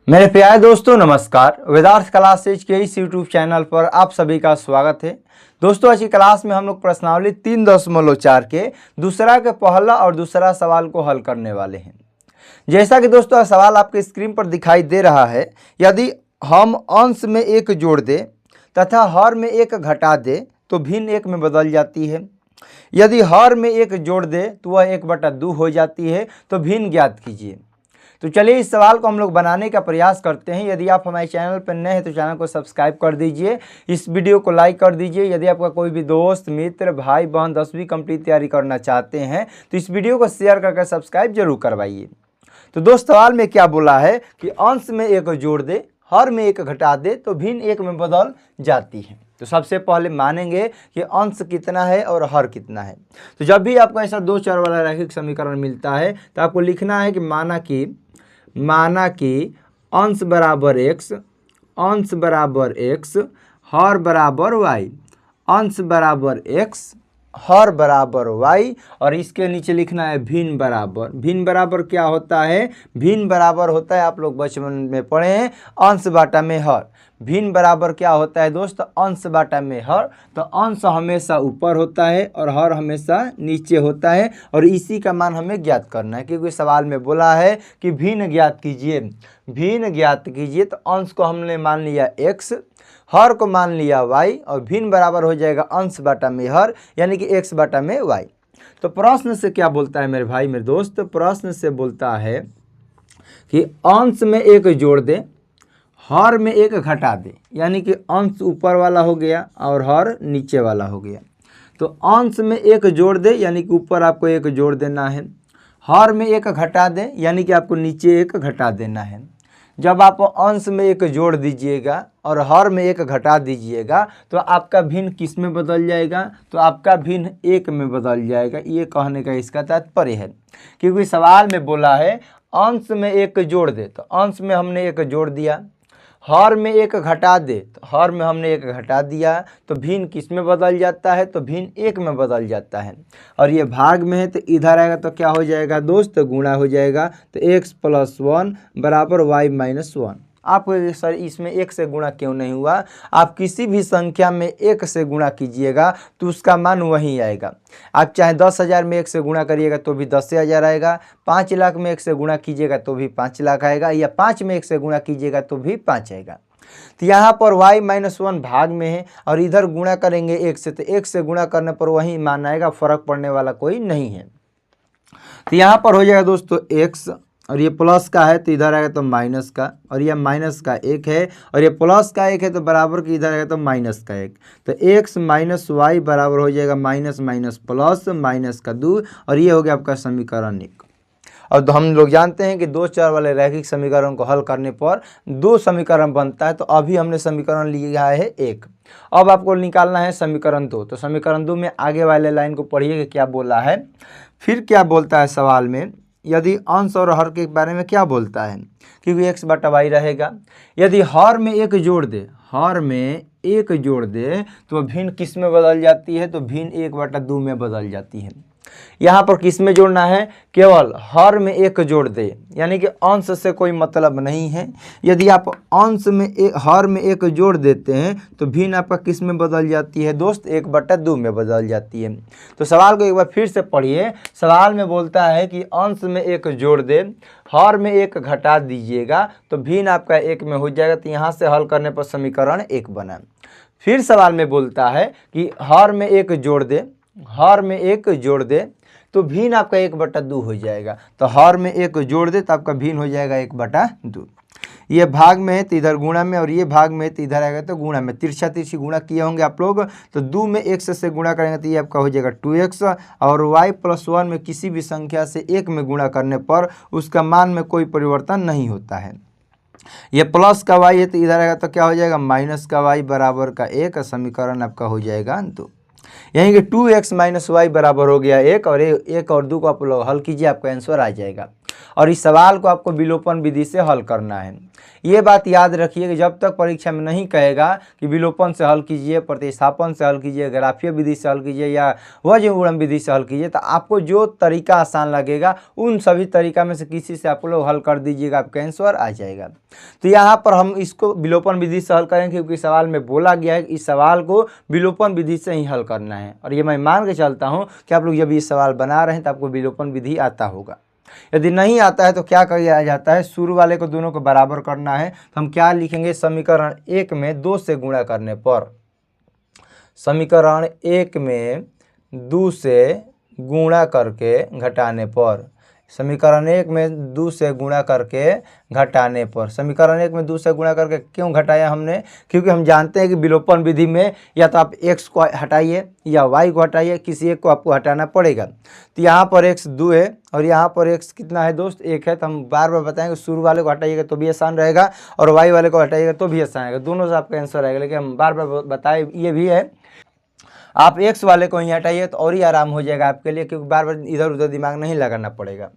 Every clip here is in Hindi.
मेरे प्यारे दोस्तों नमस्कार। वेदार्थ क्लासेज के इस यूट्यूब चैनल पर आप सभी का स्वागत है। दोस्तों आज की क्लास में हम लोग प्रश्नावली 3.4 के दूसरा के पहला और दूसरा सवाल को हल करने वाले हैं। जैसा कि दोस्तों सवाल आपके स्क्रीन पर दिखाई दे रहा है, यदि हम अंश में एक जोड़ दें तथा हर में एक घटा दे तो भिन्न एक में बदल जाती है। यदि हर में एक जोड़ दे तो वह 1/2 हो जाती है। तो भिन्न ज्ञात कीजिए। तो चलिए इस सवाल को हम लोग बनाने का प्रयास करते हैं। यदि आप हमारे चैनल पर नए हैं तो चैनल को सब्सक्राइब कर दीजिए, इस वीडियो को लाइक कर दीजिए। यदि आपका कोई भी दोस्त मित्र भाई बहन 10वीं कंप्लीट तैयारी करना चाहते हैं तो इस वीडियो को शेयर करके सब्सक्राइब जरूर करवाइए। तो दोस्त सवाल में क्या बोला है कि अंश में एक जोड़ दे हर में एक घटा दे तो भिन्न एक में बदल जाती है। तो सबसे पहले मानेंगे कि अंश कितना है और हर कितना है। तो जब भी आपको ऐसा दो चर वाला रैखिक समीकरण मिलता है तो आपको लिखना है कि माना कि अंश बराबर x हर बराबर y, अंश बराबर x हर बराबर y, और इसके नीचे लिखना है भिन्न बराबर क्या होता है? भिन्न बराबर होता है, आप लोग बचपन में पढ़े हैं, अंश बाटा में हर। भिन्न बराबर क्या होता है दोस्त? अंश बाटा में हर। तो अंश हमेशा ऊपर होता है और हर हमेशा नीचे होता है, और इसी का मान हमें ज्ञात करना है, क्योंकि सवाल में बोला है कि भिन्न ज्ञात कीजिए। तो अंश को हमने मान लिया x, हर को मान लिया y, और भिन्न बराबर हो जाएगा अंश बाटा में हर, यानी कि x बाटा में y। तो प्रश्न से क्या बोलता है मेरे भाई मेरे दोस्त? प्रश्न से बोलता है कि अंश में एक जोड़ दे हर में एक घटा दे, यानी कि अंश ऊपर वाला हो गया और हर नीचे वाला हो गया। तो अंश में एक जोड़ दे यानी कि ऊपर आपको एक जोड़ देना है, हर में एक घटा दे यानी कि आपको नीचे एक घटा देना है। जब आप अंश में एक जोड़ दीजिएगा और हर में एक घटा दीजिएगा तो आपका भिन्न किस में बदल जाएगा? तो आपका भिन्न एक में बदल जाएगा। ये कहने का इसका तात्पर्य है, क्योंकि सवाल में बोला है अंश में एक जोड़ दे, तो अंश में हमने एक जोड़ दिया, हर में एक घटा दे तो हर में हमने एक घटा दिया, तो भिन्न किस में बदल जाता है? तो भिन्न एक में बदल जाता है। और ये भाग में है तो इधर आएगा तो क्या हो जाएगा दोस्त? गुणा हो जाएगा। तो x + 1 बराबर y - 1। आप सर इसमें एक से गुणा क्यों नहीं हुआ? आप किसी भी संख्या में एक से गुणा कीजिएगा तो उसका मान वही आएगा। आप चाहे 10,000 में एक से गुणा करिएगा तो भी 10,000 आएगा, 5 लाख में एक से गुणा कीजिएगा तो भी 5 लाख आएगा, या 5 में एक से गुणा कीजिएगा तो भी 5 आएगा। तो यहाँ पर y - 1 भाग में है और इधर गुणा करेंगे एक से, तो एक से गुणा करने पर वही मान आएगा, फर्क पड़ने वाला कोई नहीं है। तो यहाँ पर हो जाएगा दोस्तों x, और ये प्लस का है तो इधर आएगा तो माइनस का, और ये माइनस का 1 है, और ये प्लस का 1 है तो बराबर की इधर आएगा तो माइनस का 1। तो x - y बराबर हो जाएगा माइनस प्लस माइनस का 2, और ये हो गया आपका समीकरण 1। और तो हम लोग जानते हैं कि दो चर वाले रैखिक समीकरण को हल करने पर दो समीकरण बनता है। तो अभी हमने समीकरण लिया है 1, अब आपको निकालना है समीकरण 2। तो समीकरण 2 में आगे वाले लाइन को पढ़िए कि क्या बोला है। फिर क्या बोलता है सवाल में? यदि अंश और हर के बारे में क्या बोलता है, क्योंकि x बटा y रहेगा। यदि हर में एक जोड़ दे तो भिन्न किस में बदल जाती है? तो भिन्न 1/2 में बदल जाती है। यहाँ पर किस में जोड़ना है? केवल हर में एक जोड़ दे, यानी कि अंश से कोई मतलब नहीं है। यदि आप अंश में हर में एक जोड़ देते हैं तो भिन्न आपका किस में बदल जाती है दोस्त? 1/2 में बदल जाती है। तो सवाल को एक बार फिर से पढ़िए। सवाल में बोलता है कि अंश में एक जोड़ दे हर में एक घटा दीजिएगा तो भिन्न आपका 1 में हो जाएगा। तो यहाँ से हल करने पर समीकरण 1 बना। फिर सवाल में बोलता है कि हर में एक जोड़ दे तो भिन्न आपका 1/2 हो जाएगा। तो हर में एक जोड़ दे तो आपका भिन्न हो जाएगा 1/2। ये भाग में है तो इधर गुणा में, और ये भाग में है तो इधर आएगा तो गुणा में। तिरछी गुणा किए होंगे आप लोग, तो 2 में x से गुणा करेंगे तो ये आपका हो जाएगा 2x, और y + 1 में किसी भी संख्या से 1 में गुणा करने पर उसका मान में कोई परिवर्तन नहीं होता है। ये प्लस का y है तो इधर आएगा तो क्या हो जाएगा? माइनस का y बराबर का 1। समीकरण आपका हो जाएगा 2, यानी कि 2x - y बराबर हो गया 1, और 1 और 2 को आप लोग हल कीजिए, आपका आंसर आ जाएगा। और इस सवाल को आपको विलोपन विधि से हल करना है। ये बात याद रखिए कि जब तक परीक्षा में नहीं कहेगा कि विलोपन से हल कीजिए, प्रतिस्थापन से हल कीजिए, ग्राफीय विधि से हल कीजिए या वज्र गुणन विधि से हल कीजिए, तो आपको जो तरीका आसान लगेगा उन सभी तरीका में से किसी से आप लोग हल कर दीजिएगा, आपका आंसर आ जाएगा। तो यहाँ पर हम इसको विलोपन विधि से हल करेंगे क्योंकि सवाल में बोला गया है कि इस सवाल को विलोपन विधि से ही हल करना है। और ये मैं मान के चलता हूँ कि आप लोग जब ये सवाल बना रहे हैं तो आपको विलोपन विधि आता होगा। यदि नहीं आता है तो क्या किया जाता है, शुरू वाले को दोनों को बराबर करना है। तो हम क्या लिखेंगे, समीकरण 1 में 2 से गुणा करने पर, समीकरण 1 में 2 से गुणा करके घटाने पर, समीकरण 1 में 2 से गुणा करके घटाने पर, समीकरण 1 में 2 से गुणा करके क्यों घटाया हमने, क्योंकि हम जानते हैं कि विलोपन विधि में या तो आप x को हटाइए या y को हटाइए, किसी एक को आपको हटाना पड़ेगा। तो यहाँ पर x 2 है और यहाँ पर x कितना है दोस्त, 1 है। तो हम बार बार बताएंगे शुरू वाले को हटाइएगा तो भी आसान रहेगा और y वाले को हटाइएगा तो भी आसान रहेगा, दोनों से आपका आंसर आएगा। लेकिन हम बार बार बताए ये भी है, आप x वाले को ही हटाइए तो और ही आराम हो जाएगा आपके लिए, क्योंकि बार बार इधर उधर दिमाग नहीं लगाना पड़ेगा।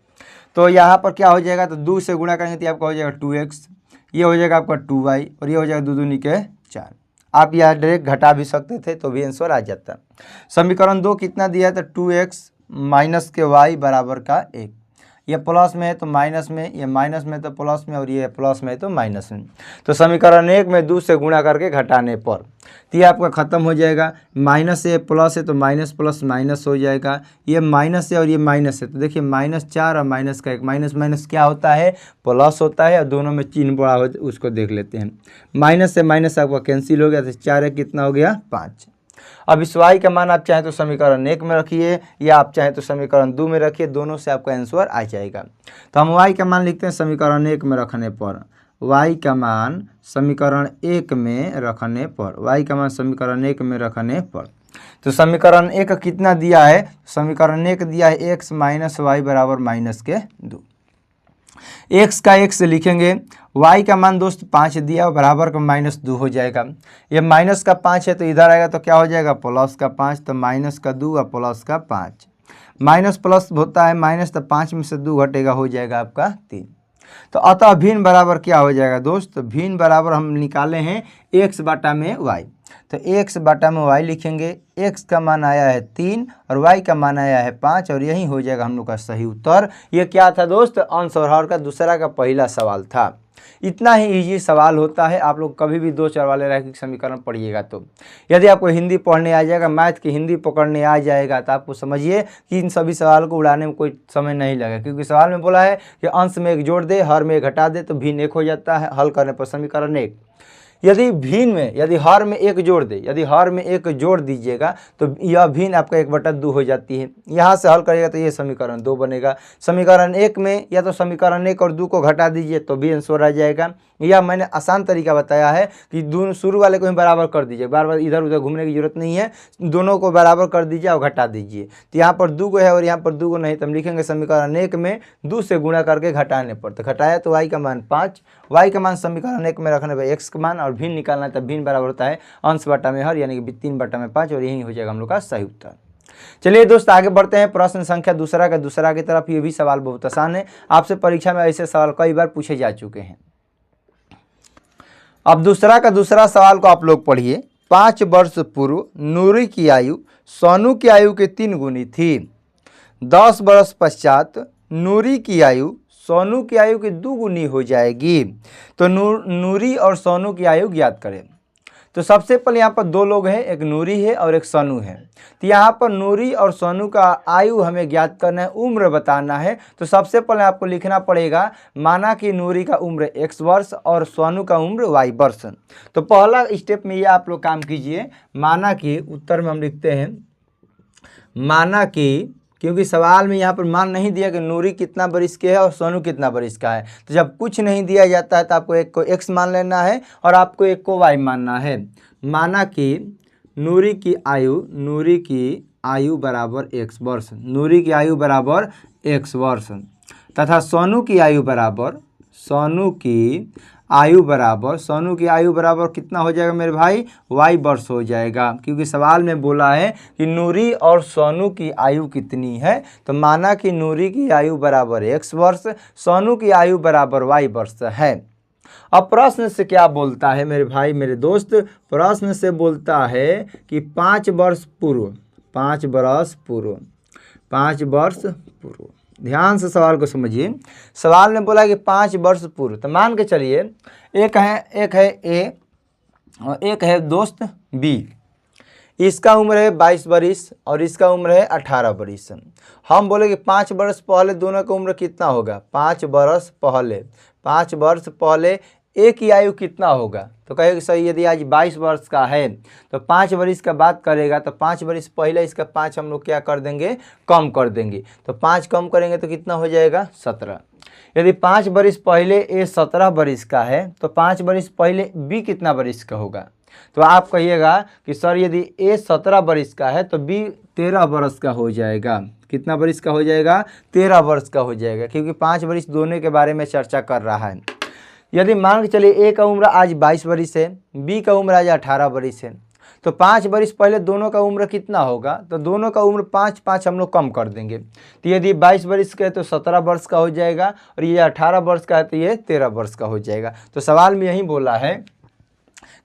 तो यहाँ पर क्या हो जाएगा, तो 2 से गुणा करेंगे तो आपका हो जाएगा 2x, ये हो जाएगा आपका 2y और ये हो जाएगा 2 दूनी के 4। आप यहाँ डायरेक्ट घटा भी सकते थे तो भी आंसर आ जाता। समीकरण 2 कितना दिया है, तो 2x माइनस के y बराबर का 1। ये प्लस में है तो माइनस में, ये माइनस में तो प्लस में और ये प्लस में तो माइनस में। तो समीकरण 1 में 2 से गुणा करके घटाने पर तो ये आपका ख़त्म हो जाएगा। माइनस से प्लस है तो माइनस प्लस माइनस हो जाएगा, ये माइनस है और ये माइनस है तो देखिए -4 और माइनस का 1, माइनस माइनस क्या होता है, प्लस होता है और दोनों में चिन्ह बड़ा हो उसको देख लेते हैं। माइनस से माइनस आपका कैंसिल हो गया तो 4 कितना हो गया 5। अब इस y का मान आप चाहें तो समीकरण 1 में रखिए या आप चाहें तो समीकरण 2 में रखिए, दोनों से आपका आंसर आ जाएगा। तो हम y का मान लिखते हैं समीकरण 1 में रखने पर, y का मान समीकरण 1 में रखने पर, y का मान समीकरण 1 में रखने पर। तो समीकरण 1 कितना दिया है, समीकरण 1 दिया है x माइनस y बराबर -2। x का x लिखेंगे, y का मान दोस्त 5 दिया और बराबर का -2 हो जाएगा। ये माइनस का 5 है तो इधर आएगा तो क्या हो जाएगा प्लस का 5, तो माइनस का 2 और प्लस का 5। माइनस प्लस होता है माइनस, तो 5 में से 2 घटेगा हो जाएगा आपका 3। तो अतः भिन्न बराबर क्या हो जाएगा दोस्त, भिन्न बराबर हम निकाले हैं x बटा में y। तो x बटा में y लिखेंगे, x का मान आया है 3 और y का मान आया है 5 और यही हो जाएगा हम लोग का सही उत्तर। ये क्या था दोस्त, अंश और हर का दूसरा का पहला सवाल था। इतना ही इजी सवाल होता है। आप लोग कभी भी 2 4 वाले रैखिक समीकरण पढ़िएगा तो, यदि आपको हिंदी पढ़ने आ जाएगा, मैथ की हिंदी पकड़ने आ जाएगा तो आपको समझिए कि इन सभी सवाल को उड़ाने में कोई समय नहीं लगेगा, क्योंकि सवाल में बोला है कि अंश में 1 जोड़ दे, हर में 1 घटा दे तो भिन्न 1 हो जाता है। हल करने पर समीकरण 1, यदि भिन्न में यदि हर में 1 जोड़ दे, यदि हर में 1 जोड़ दीजिएगा तो यह भिन्न आपका 1/2 हो जाती है। यहाँ से हल करिएगा तो ये समीकरण 2 बनेगा। समीकरण 1 में या तो समीकरण 1 और 2 को घटा दीजिए तो भी आंसर आ जाएगा। या मैंने आसान तरीका बताया है कि दोनों शुरू वाले को ही बराबर कर दीजिए, बार बार इधर उधर घूमने की जरूरत नहीं है, दोनों को बराबर कर दीजिए और घटा दीजिए। तो यहाँ पर 2 है और यहाँ पर 2 नहीं, तो हम लिखेंगे समीकरण 1 में 2 से गुणा करके घटाने पर, तो घटाया तो y का मान 5, y का मान समीकरण 1 में रखने पर x का मान और भिन्न निकालना है, तब भिन्न बराबर होता है अंश बटा में हर, यानी कि 3 बटा में 5 और यही हो जाएगा हम लोग का सही उत्तर। चलिए दोस्त आगे बढ़ते हैं प्रश्न संख्या दूसरा की तरफ। ये भी सवाल बहुत आसान है, आपसे परीक्षा में ऐसे सवाल कई बार पूछे जा चुके हैं। अब दूसरा सवाल को आप लोग पढ़िए। 5 वर्ष पूर्व नूरी की आयु सोनू की आयु के 3 गुनी थी। 10 वर्ष पश्चात नूरी की आयु सोनू की आयु की 2 गुनी हो जाएगी। तो नूरी और सोनू की आयु ज्ञात करें। तो सबसे पहले यहाँ पर 2 लोग हैं, एक नूरी है और एक सोनू है। तो यहाँ पर नूरी और सोनू का आयु हमें ज्ञात करना है, उम्र बताना है। तो सबसे पहले आपको लिखना पड़ेगा, माना कि नूरी का उम्र x वर्ष और सोनू का उम्र y वर्ष। तो पहला स्टेप में ये आप लोग काम कीजिए, माना कि उत्तर में हम लिखते हैं माना कि, क्योंकि सवाल में यहाँ पर मान नहीं दिया कि नूरी कितना बरिस के है और सोनू कितना बरिस का है। तो जब कुछ नहीं दिया जाता है तो आपको एक को x मान लेना है और आपको एक को y मानना है। माना कि नूरी की आयु बराबर x वर्ष, नूरी की आयु बराबर x वर्ष तथा सोनू की आयु बराबर कितना हो जाएगा मेरे भाई, y वर्ष हो जाएगा। क्योंकि सवाल में बोला है कि नूरी और सोनू की आयु कितनी है। तो माना कि नूरी की आयु बराबर x वर्ष, सोनू की आयु बराबर y वर्ष है। अब प्रश्न से क्या बोलता है मेरे भाई मेरे दोस्त, प्रश्न से बोलता है कि 5 वर्ष पूर्व, 5 वर्ष पूर्व, 5 वर्ष पूर्व, ध्यान से सवाल को समझिए। सवाल में बोला कि 5 वर्ष पूर्व, तो मान के चलिए एक है ए और एक है दोस्त बी। इसका उम्र है 22 वर्ष और इसका उम्र है 18 वर्ष। हम बोले कि 5 वर्ष पहले दोनों का उम्र कितना होगा, 5 वर्ष पहले, 5 वर्ष पहले एक की आयु कितना होगा। तो कहेगा सही, यदि आज 22 वर्ष का है तो 5 वर्ष का बात करेगा तो 5 वर्ष पहले इसका 5 हम लोग क्या कर देंगे, कम कर देंगे। तो 5 कम करेंगे तो कितना हो जाएगा, 17। यदि 5 वर्ष पहले ए 17 वर्ष का है तो 5 वर्ष पहले बी कितना वर्ष का होगा। तो आप कहिएगा कि सर यदि ए 17 वर्ष का है तो बी 13 वर्ष का हो जाएगा। कितना वर्ष का हो जाएगा, 13 वर्ष का हो जाएगा, क्योंकि 5 वर्ष दोनों के बारे में चर्चा कर रहा है। यदि मान के चलिए ए का उम्र आज 22 वर्ष है, बी का उम्र आज 18 वर्ष है, तो 5 वर्ष पहले दोनों का उम्र कितना होगा, तो दोनों का उम्र 5 हम लोग कम कर देंगे। तो यदि 22 वर्ष का है तो 17 वर्ष का हो जाएगा और ये 18 वर्ष का है तो ये 13 वर्ष का हो जाएगा। तो सवाल में यही बोला है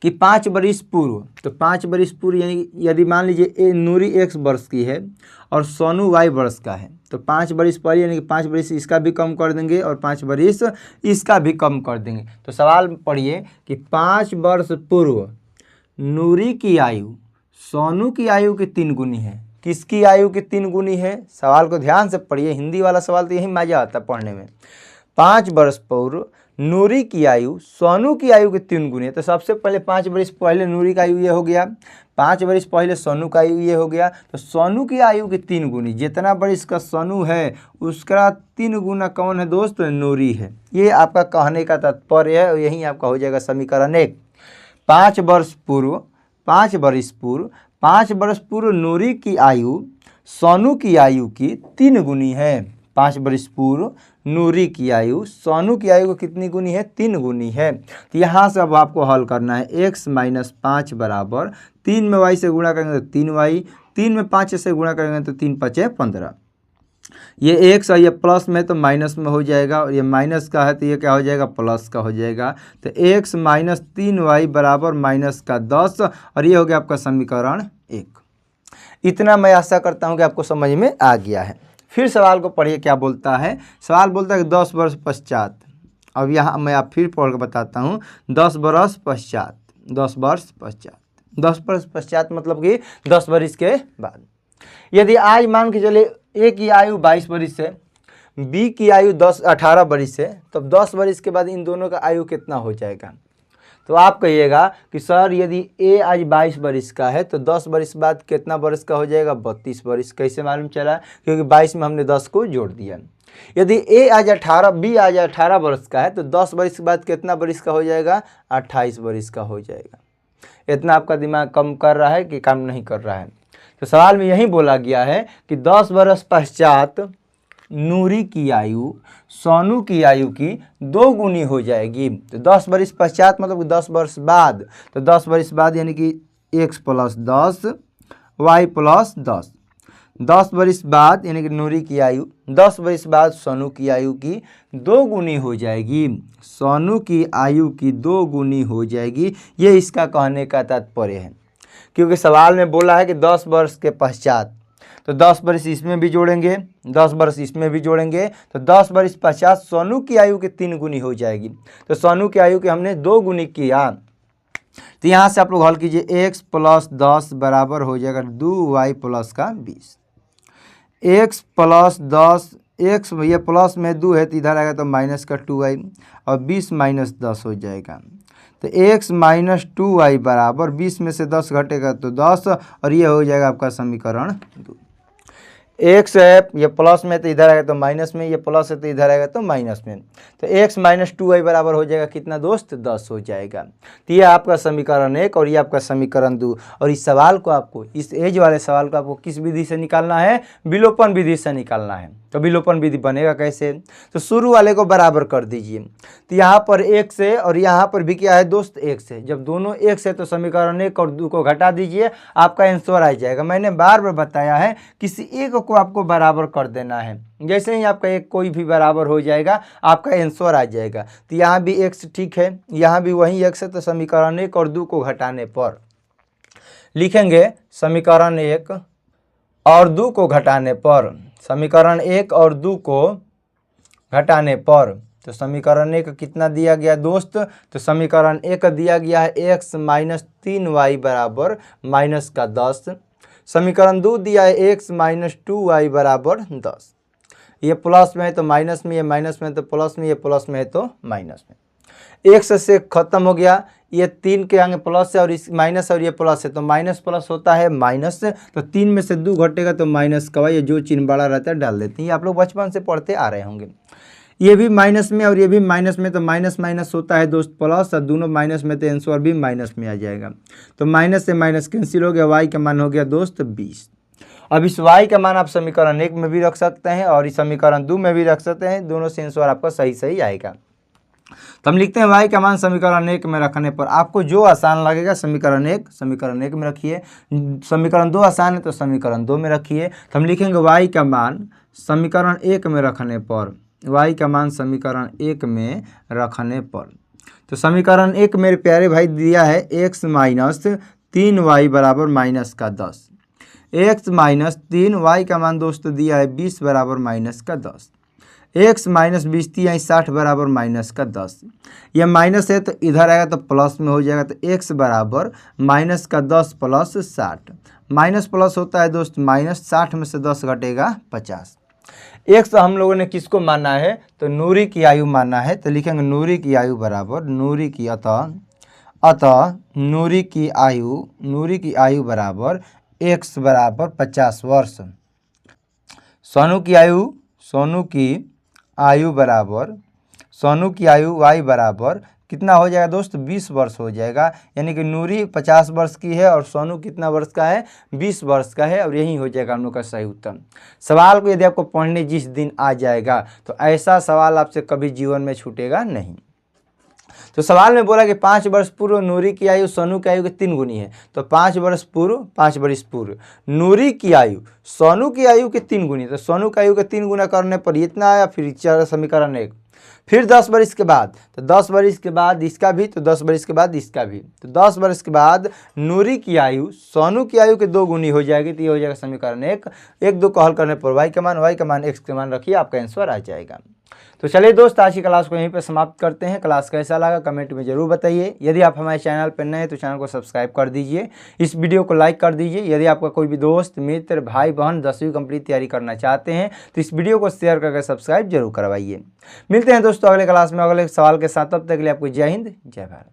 कि 5 वर्ष पूर्व, तो 5 वर्ष पूर्व यानी यदि मान लीजिए ए नूरी x वर्ष की है और सोनू y वर्ष का है, तो 5 वर्ष पहले यानी कि 5 वर्ष इसका भी कम कर देंगे और 5 वर्ष इसका भी कम कर देंगे। तो सवाल पढ़िए कि 5 वर्ष पूर्व नूरी की आयु सोनू की आयु की 3 गुनी है। किसकी आयु की 3 गुनी है, सवाल को ध्यान से पढ़िए, हिंदी वाला सवाल तो यही मजा आता है पढ़ने में। 5 वर्ष पूर्व नूरी की आयु सोनू की आयु की 3 गुनी है। तो सबसे पहले 5 वर्ष पहले नूरी का आयु ये हो गया, 5 वर्ष पहले सोनू का आयु ये हो गया। तो सोनू की आयु की 3 गुनी, जितना वर्ष का सोनू है उसका 3 गुना कौन है दोस्त, नूरी है। ये आपका कहने का तात्पर्य है और यही आपका हो जाएगा समीकरण 1। 5 वर्ष पूर्व, 5 वर्ष पूर्व, 5 वर्ष पूर्व नूरी की आयु सोनू की आयु की 3 गुनी है। 5 वर्ष पूर्व नूरी की आयु सोनू की आयु को कितनी गुनी है, 3 गुनी है। तो यहाँ से अब आपको हल करना है x - 5 बराबर 3 में y से गुणा करेंगे तो 3y, 3 में 5 से गुणा करेंगे तो 3 × 5 = 15। ये x और ये प्लस में तो माइनस में हो जाएगा और ये माइनस का है तो ये क्या हो जाएगा, प्लस का हो जाएगा। तो x - 3y बराबर -10 और ये हो गया आपका समीकरण 1। इतना मैं आशा करता हूँ कि आपको समझ में आ गया है। फिर सवाल को पढ़िए क्या बोलता है। सवाल बोलता है कि 10 वर्ष पश्चात, अब यहाँ मैं आप फिर पढ़ के बताता हूँ। 10 वर्ष पश्चात, 10 वर्ष पश्चात, 10 वर्ष पश्चात मतलब कि 10 वर्ष के बाद। यदि आज मान के चले ए की आयु 22 वर्ष है, बी की आयु 18 वर्ष है, तो 10 वर्ष के बाद इन दोनों का आयु कितना हो जाएगा। तो आप कहिएगा कि सर यदि ए आज 22 वर्ष का है तो 10 वर्ष बाद कितना वर्ष का हो जाएगा, 32 वर्ष। कैसे मालूम चला, क्योंकि 22 में हमने 10 को जोड़ दिया। यदि ए आज 18, बी आज 18 वर्ष का है तो 10 वर्ष बाद कितना वर्ष का हो जाएगा, 28 वर्ष का हो जाएगा। इतना आपका दिमाग काम कर रहा है कि काम नहीं कर रहा है। तो सवाल में यही बोला गया है कि 10 वर्ष पश्चात नूरी की आयु सोनू की आयु की 2 गुनी हो जाएगी। तो 10 वर्ष पश्चात मतलब 10 वर्ष बाद, तो 10 वर्ष बाद यानी कि x + 10 y + 10। 10 वर्ष बाद यानी कि नूरी की आयु 10 वर्ष बाद सोनू की आयु की 2 गुनी हो जाएगी। सोनू की आयु की 2 गुनी हो जाएगी, ये इसका कहने का तात्पर्य है। क्योंकि सवाल में बोला है कि 10 वर्ष के पश्चात, तो 10 वर्ष इसमें भी जोड़ेंगे, 10 वर्ष इसमें भी जोड़ेंगे, तो 10 वर्ष पश्चात सोनू की आयु की 3 गुनी हो जाएगी। तो सोनू की आयु की हमने 2 गुनी किया। तो यहाँ से आप लोग हल कीजिए, x + 10 बराबर हो जाएगा 2y + 20। x + 10, x ये प्लस में 2 है तो इधर आएगा तो माइनस का 2y और 20 - 10 हो जाएगा। तो x - 2y बराबर 20 में से 10 घटेगा तो 10 और ये हो जाएगा आपका समीकरण 2। x है ये प्लस में तो इधर आएगा तो माइनस में, ये प्लस है तो इधर आएगा तो माइनस में। तो x - 2y बराबर हो जाएगा कितना दोस्त, 10 हो जाएगा। तो ये आपका समीकरण 1 और ये आपका समीकरण 2। और इस सवाल को आपको, इस एज वाले सवाल को आपको किस विधि से निकालना है, विलोपन विधि से निकालना है। तो तो विलोपन विधि बनेगा कैसे, तो शुरू वाले को बराबर कर दीजिए। तो यहाँ पर x है और यहाँ पर भी क्या है दोस्त x है। जब दोनों x है तो समीकरण 1 और 2 को घटा दीजिए, आपका आंसर आ जाएगा। मैंने बार बार बताया है किसी एक को आपको बराबर कर देना है, जैसे ही आपका एक कोई भी बराबर हो जाएगा आपका आंसर आ जाएगा। तो यहाँ भी x ठीक है, यहाँ भी वही x है, तो समीकरण 1 और 2 को घटाने पर लिखेंगे समीकरण 1 और 2 को घटाने पर, समीकरण 1 और 2 को घटाने पर, तो समीकरण 1 कितना दिया गया दोस्त, तो समीकरण 1 दिया गया है x माइनस 3y बराबर माइनस का 10। समीकरण 2 दिया है x माइनस 2y बराबर 10। ये प्लस में है तो माइनस में, ये माइनस में तो प्लस में, ये प्लस में है तो माइनस में। x से खत्म हो गया, ये 3 के आगे प्लस है और इस माइनस और ये प्लस है तो माइनस प्लस होता है माइनस, तो 3 में से 2 घटेगा तो माइनस का ये जो चिन्ह बड़ा रहता है डाल देते हैं। ये आप लोग बचपन से पढ़ते आ रहे होंगे। ये भी माइनस में और ये भी माइनस में, तो माइनस माइनस होता है दोस्त प्लस, और दोनों माइनस में तो आंसर भी माइनस में आ जाएगा। तो माइनस से माइनस कैंसिल हो गया, y का मान हो गया दोस्त 20। अब इस y का मान आप समीकरण 1 में भी रख सकते हैं और इस समीकरण 2 में भी रख सकते हैं, दोनों से आंसर आपका सही सही आएगा। तो हम लिखते हैं y का मान समीकरण 1 में रखने पर आपको जो आसान लगेगा समीकरण 1 में रखिए, समीकरण 2 आसान है तो समीकरण 2 में रखिए। तो हम लिखेंगे y का मान समीकरण 1 में रखने पर, y का मान समीकरण 1 में रखने पर, तो समीकरण 1 मेरे प्यारे भाई दिया है x माइनस 3y बराबर माइनस का 10। x माइनस 3y का मान दोस्तों दिया है 20 बराबर माइनस का 10। x माइनस 20 60 बराबर माइनस का 10। यह माइनस है तो इधर आएगा तो प्लस में हो जाएगा, तो x बराबर माइनस का 10 प्लस 60। माइनस प्लस होता है दोस्त माइनस, 60 में से 10 घटेगा 50। x हम लोगों ने किसको माना है, तो नूरी की आयु माना है। तो लिखेंगे नूरी की आयु बराबर नूरी की अतः नूरी की आयु बराबर x बराबर 50 वर्ष। सोनू की आयु y बराबर कितना हो जाएगा दोस्त, 20 वर्ष हो जाएगा। यानी कि नूरी 50 वर्ष की है और सोनू कितना वर्ष का है, 20 वर्ष का है, और यही हो जाएगा हम लोग का सही उत्तर। सवाल को यदि आपको पढ़ने जिस दिन आ जाएगा तो ऐसा सवाल आपसे कभी जीवन में छूटेगा नहीं। तो सवाल में बोला कि 5 वर्ष पूर्व नूरी की आयु सोनू की आयु के 3 गुनी है, तो 5 वर्ष पूर्व, 5 वर्ष पूर्व नूरी की आयु सोनू की आयु के 3 गुनी, तो सोनू की आयु के 3 गुना करने पर इतना आया। फिर समीकरण 1, फिर 10 वर्ष के बाद, तो 10 वर्ष के बाद इसका भी, तो 10 वर्ष के बाद इसका भी, तो 10 वर्ष के बाद नूरी की आयु सोनू की आयु के 2 गुनी हो जाएगी। तो ये हो जाएगा समीकरण 1। 1 2 को हल करने पर y का मान x के मान रखिए, आपका आंसर आ जाएगा। तो चलिए दोस्त आज की क्लास को यहीं पर समाप्त करते हैं। क्लास कैसा लगा कमेंट में जरूर बताइए। यदि आप हमारे चैनल पर नए हैं तो चैनल को सब्सक्राइब कर दीजिए, इस वीडियो को लाइक कर दीजिए। यदि आपका कोई भी दोस्त मित्र भाई बहन 10वीं कंप्लीट तैयारी करना चाहते हैं तो इस वीडियो को शेयर करके सब्सक्राइब जरूर करवाइए। मिलते हैं दोस्तों अगले क्लास में अगले सवाल के साथ, तब तक के लिए आपको जय हिंद जय भारत।